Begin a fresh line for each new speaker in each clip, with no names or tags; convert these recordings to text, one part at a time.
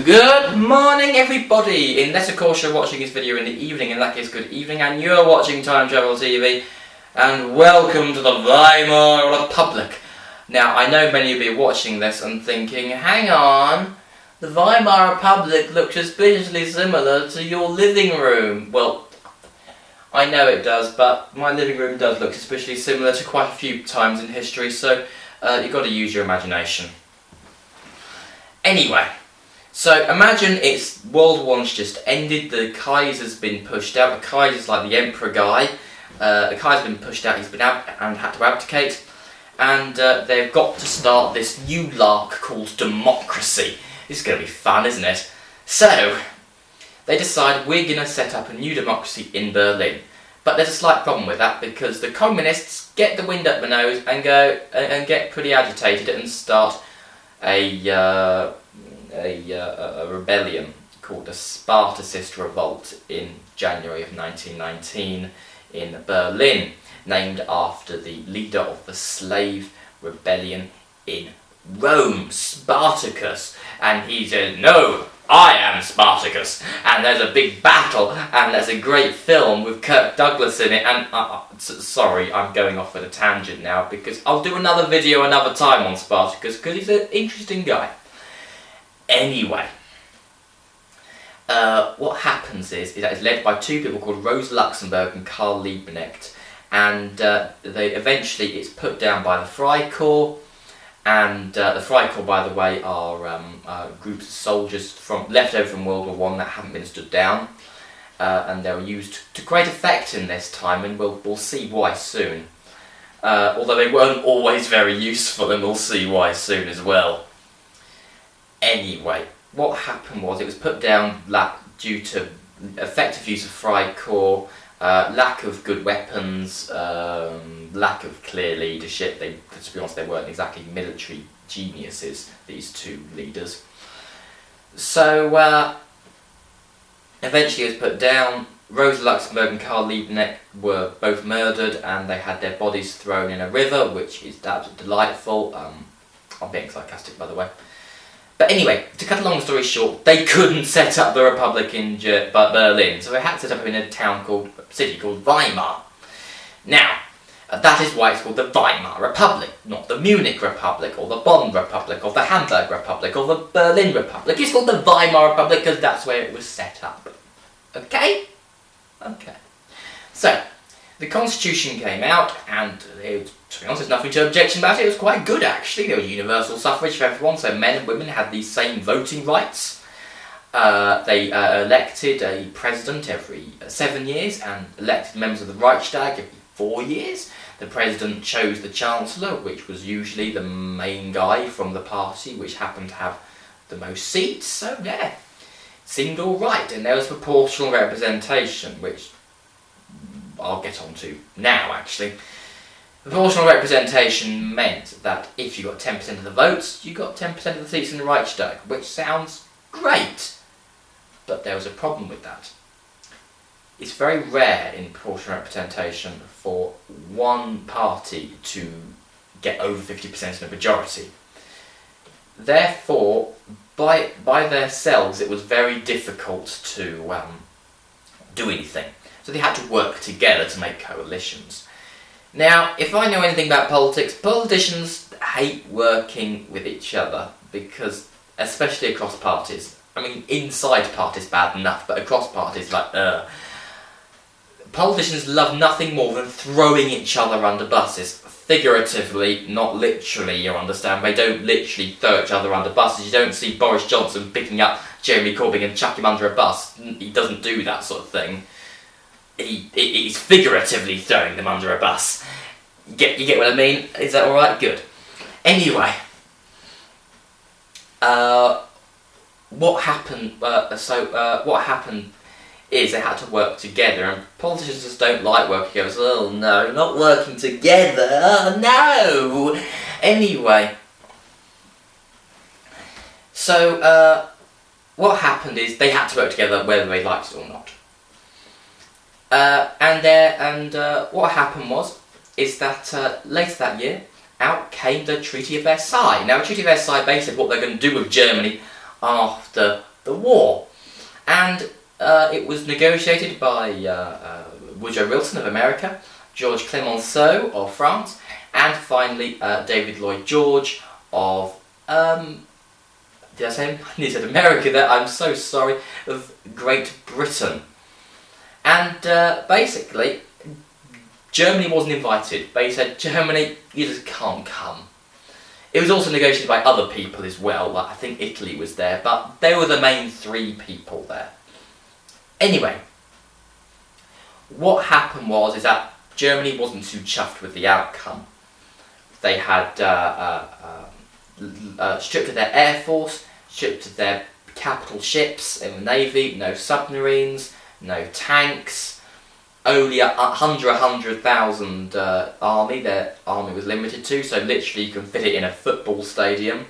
Good morning everybody, unless of course you're watching this video in the evening, in that case good evening, and you're watching Time Travel TV, and welcome to the Weimar Republic. Now I know many of you are watching this and thinking, hang on, the Weimar Republic looks suspiciously similar to your living room. Well, I know it does, but my living room does look suspiciously similar to quite a few times in history, so you've got to use your imagination. Anyway, so imagine it's World War's just ended, the Kaiser's been pushed out. The Kaiser's like the emperor guy. The Kaiser's been pushed out, he's been out and had to abdicate. And they've got to start this new lark called democracy. This is going to be fun, isn't it? So, they decide we're going to set up a new democracy in Berlin. But there's a slight problem with that because the communists get the wind up their nose and go and get pretty agitated and start a rebellion called the Spartacist Revolt in January of 1919 in Berlin, named after the leader of the slave rebellion in Rome, Spartacus. And he said, "No, I am Spartacus." And there's a big battle, and there's a great film with Kirk Douglas in it, and sorry, I'm going off at a tangent now, because I'll do another video another time on Spartacus, because he's an interesting guy. Anyway, what happens is that it's led by two people called Rosa Luxemburg and Karl Liebknecht, and it's put down by the Freikorps, and the Freikorps, by the way, are groups of soldiers left over from World War I that haven't been stood down, and they were used to great effect in this time, and we'll see why soon. Although they weren't always very useful, and we'll see why soon as well. Anyway, what happened was it was put down due to effective use of Freikorps, lack of good weapons, lack of clear leadership. To be honest, they weren't exactly military geniuses, these two leaders. So eventually it was put down. Rosa Luxemburg and Karl Liebknecht were both murdered, and they had their bodies thrown in a river, which is absolutely delightful. I'm being sarcastic, by the way. But anyway, to cut a long story short, they couldn't set up the Republic in Berlin, so they had to set up in a city called Weimar. Now, that is why it's called the Weimar Republic, not the Munich Republic, or the Bonn Republic, or the Hamburg Republic, or the Berlin Republic. It's called the Weimar Republic because that's where it was set up. Okay? Okay. So, the Constitution came out, and to be honest, there's nothing to objection about it. It was quite good, actually. There was universal suffrage for everyone, so men and women had these same voting rights. They elected a president every 7 years, and elected members of the Reichstag every 4 years. The president chose the chancellor, which was usually the main guy from the party, which happened to have the most seats. So, yeah, seemed all right. And there was proportional representation, which I'll get on to now, actually. Proportional representation meant that if you got 10% of the votes, you got 10% of the seats in the Reichstag, which sounds great. But there was a problem with that. It's very rare in proportional representation for one party to get over 50% in a majority. Therefore, by themselves, it was very difficult to do anything. So they had to work together to make coalitions. Now, if I know anything about politics, politicians hate working with each other because, especially across parties, I mean, inside parties bad enough, but across parties, politicians love nothing more than throwing each other under buses. Figuratively, not literally, you understand. They don't literally throw each other under buses. You don't see Boris Johnson picking up Jeremy Corbyn and chuck him under a bus. He doesn't do that sort of thing. He's figuratively throwing them under a bus. You get what I mean? Is that alright? Good. Anyway, what happened? What happened is they had to work together, and politicians just don't like working together. So, oh no, not working together. No. Anyway, so what happened is they had to work together whether they liked it or not. What happened is that later that year, out came the Treaty of Versailles. Now, the Treaty of Versailles basically what they're going to do with Germany after the war. And it was negotiated by Woodrow Wilson of America, George Clemenceau of France, and finally David Lloyd George of, did I say he said America there? I'm so sorry, of Great Britain. And basically, Germany wasn't invited. They said, Germany, you just can't come. It was also negotiated by other people as well, like I think Italy was there, but they were the main three people there. Anyway, what happened is that Germany wasn't too chuffed with the outcome. They had stripped of their air force, stripped of their capital ships in the navy, no submarines, no tanks, only 100,000 army. Their army was limited to, so literally you can fit it in a football stadium.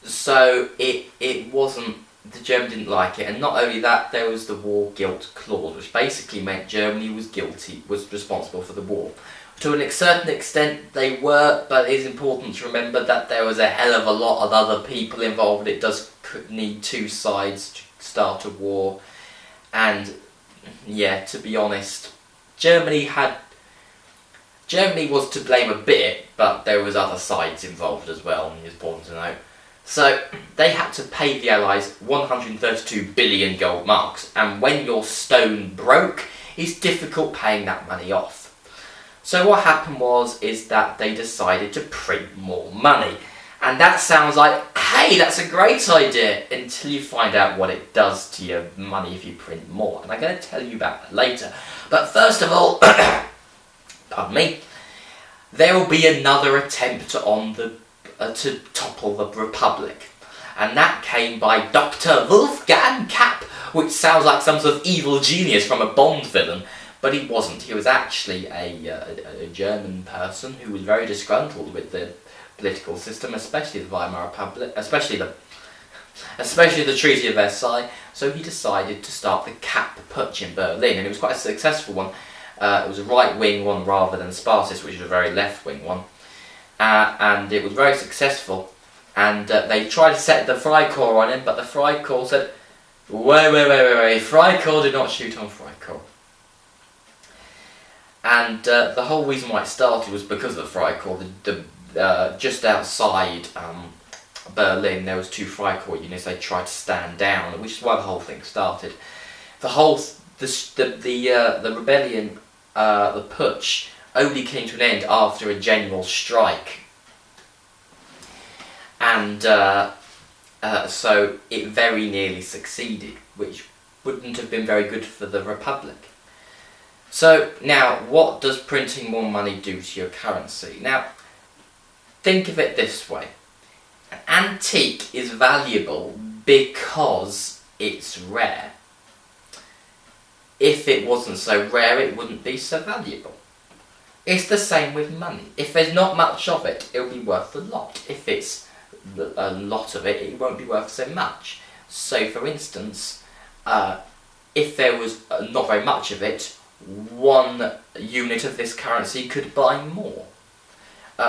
So it wasn't, the Germans didn't like it, and not only that, there was the war guilt clause, which basically meant Germany was responsible for the war. To a certain extent they were, but it is important to remember that there was a hell of a lot of other people involved. It does need two sides to start a war, and yeah, to be honest, Germany was to blame a bit, but there was other sides involved as well, and it's important to note. So they had to pay the Allies 132 billion gold marks, and when your stone broke, it's difficult paying that money off. So what happened is that they decided to print more money. And that sounds like, hey, that's a great idea, until you find out what it does to your money if you print more. And I'm going to tell you about that later. But first of all, pardon me, there will be another attempt on to topple the Republic. And that came by Dr. Wolfgang Kapp, which sounds like some sort of evil genius from a Bond villain. But he wasn't. He was actually a German person who was very disgruntled with the political system, especially the Weimar Republic, especially the Treaty of Versailles. So he decided to start the Kapp Putsch in Berlin, and it was quite a successful one. It was a right-wing one rather than Sparsis, which was a very left-wing one, and it was very successful. And they tried to set the Freikorps on him, but the Freikorps said, wait, Freikorps did not shoot on Freikorps. And the whole reason why it started was because of the Freikorps. Just outside Berlin, there was two Freikorps units. They tried to stand down, which is why the whole thing started. The rebellion, the putsch, only came to an end after a general strike, and so it very nearly succeeded, which wouldn't have been very good for the Republic. So now, what does printing more money do to your currency? Now, think of it this way. An antique is valuable because it's rare. If it wasn't so rare, it wouldn't be so valuable. It's the same with money. If there's not much of it, it'll be worth a lot. If it's a lot of it, it won't be worth so much. So, for instance, if there was not very much of it, one unit of this currency could buy more.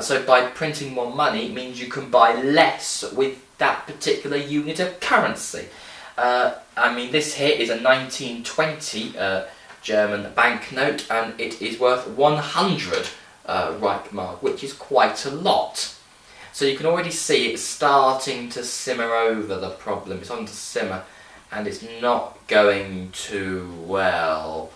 So by printing more money, it means you can buy less with that particular unit of currency. I mean, this here is a 1920 German banknote, and it is worth 100 Reichmark, which is quite a lot. So you can already see it's starting to simmer over the problem. It's on to simmer, and it's not going too well.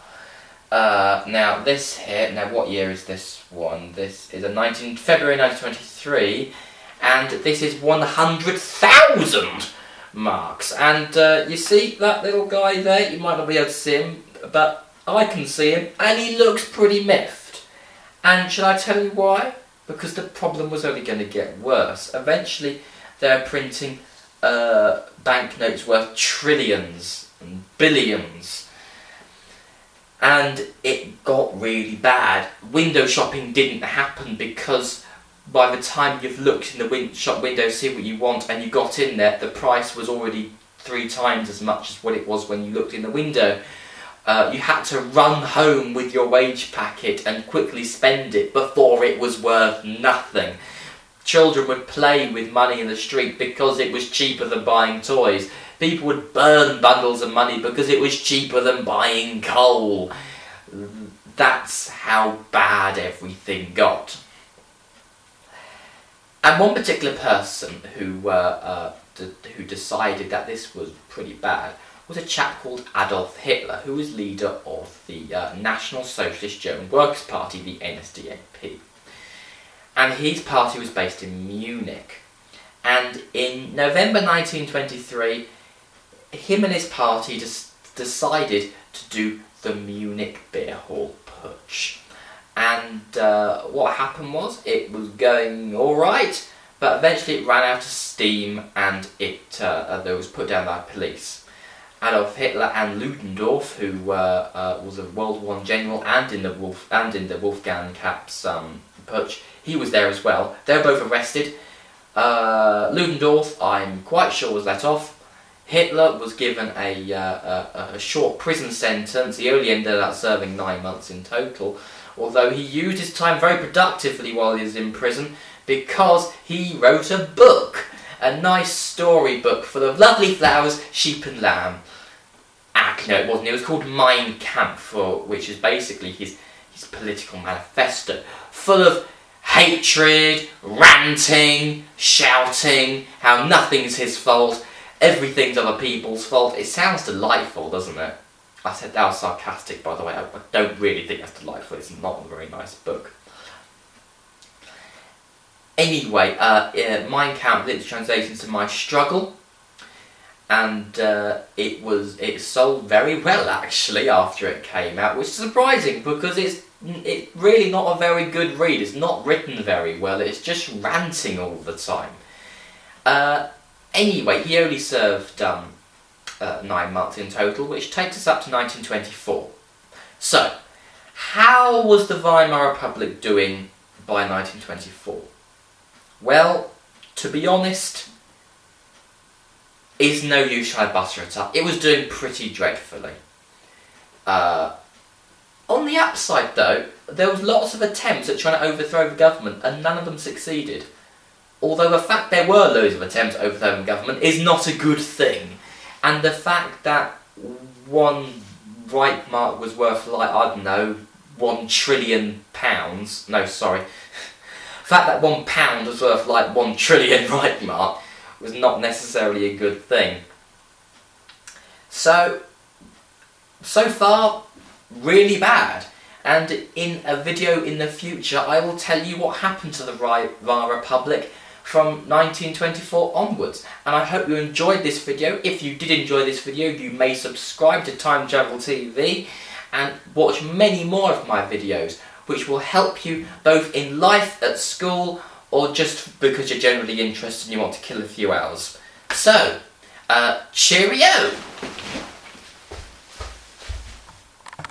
Now this here, now what year is this one? This is a February 1923, and this is 100,000 marks. And you see that little guy there? You might not be able to see him, but I can see him, and he looks pretty miffed. And should I tell you why? Because the problem was only going to get worse. Eventually, they're printing banknotes worth trillions and billions. And it got really bad. Window shopping didn't happen because by the time you've looked in the shop window, see what you want, and you got in there, the price was already 3 times as much as what it was when you looked in the window. You had to run home with your wage packet and quickly spend it before it was worth nothing. Children would play with money in the street because it was cheaper than buying toys. People would burn bundles of money because it was cheaper than buying coal. That's how bad everything got. And one particular person who decided that this was pretty bad was a chap called Adolf Hitler, who was leader of the National Socialist German Workers' Party, the NSDAP. And his party was based in Munich. And in November 1923, him and his party decided to do the Munich Beer Hall Putsch. And what happened was, it was going alright, but eventually it ran out of steam and it was put down by police. Adolf Hitler and Ludendorff, who was a World War I general and in the Wolfgang Kapp's putsch, he was there as well. They were both arrested. Ludendorff, I'm quite sure, was let off. Hitler was given a short prison sentence. He only ended up serving 9 months in total, although he used his time very productively while he was in prison because he wrote a book, a nice storybook full of lovely flowers, sheep and lamb. Actually, no, it wasn't. It was called Mein Kampf, which is basically his political manifesto, full of hatred, ranting, shouting, how nothing's his fault, everything's other people's fault. It sounds delightful, doesn't it? I said that was sarcastic, by the way. I don't really think that's delightful. It's not a very nice book. Anyway, Mein Kampf literally translates into My Struggle, and it sold very well actually after it came out, which is surprising because it's really not a very good read. It's not written very well. It's just ranting all the time. Anyway, he only served 9 months in total, which takes us up to 1924. So, how was the Weimar Republic doing by 1924? Well, to be honest, it's no use trying to butter it up. It was doing pretty dreadfully. On the upside though, there was lots of attempts at trying to overthrow the government and none of them succeeded. Although the fact there were loads of attempts at overthrowing the government is not a good thing. And the fact that one Reichsmark was worth, like, I don't know, £1 trillion. No, sorry. The fact that £1 was worth like 1 trillion Reichsmark was not necessarily a good thing. So far, really bad. And in a video in the future, I will tell you what happened to the Weimar Republic from 1924 onwards. And I hope you enjoyed this video. If you did enjoy this video, you may subscribe to Time Travel TV and watch many more of my videos, which will help you both in life, at school, or just because you're generally interested and you want to kill a few hours. So, cheerio!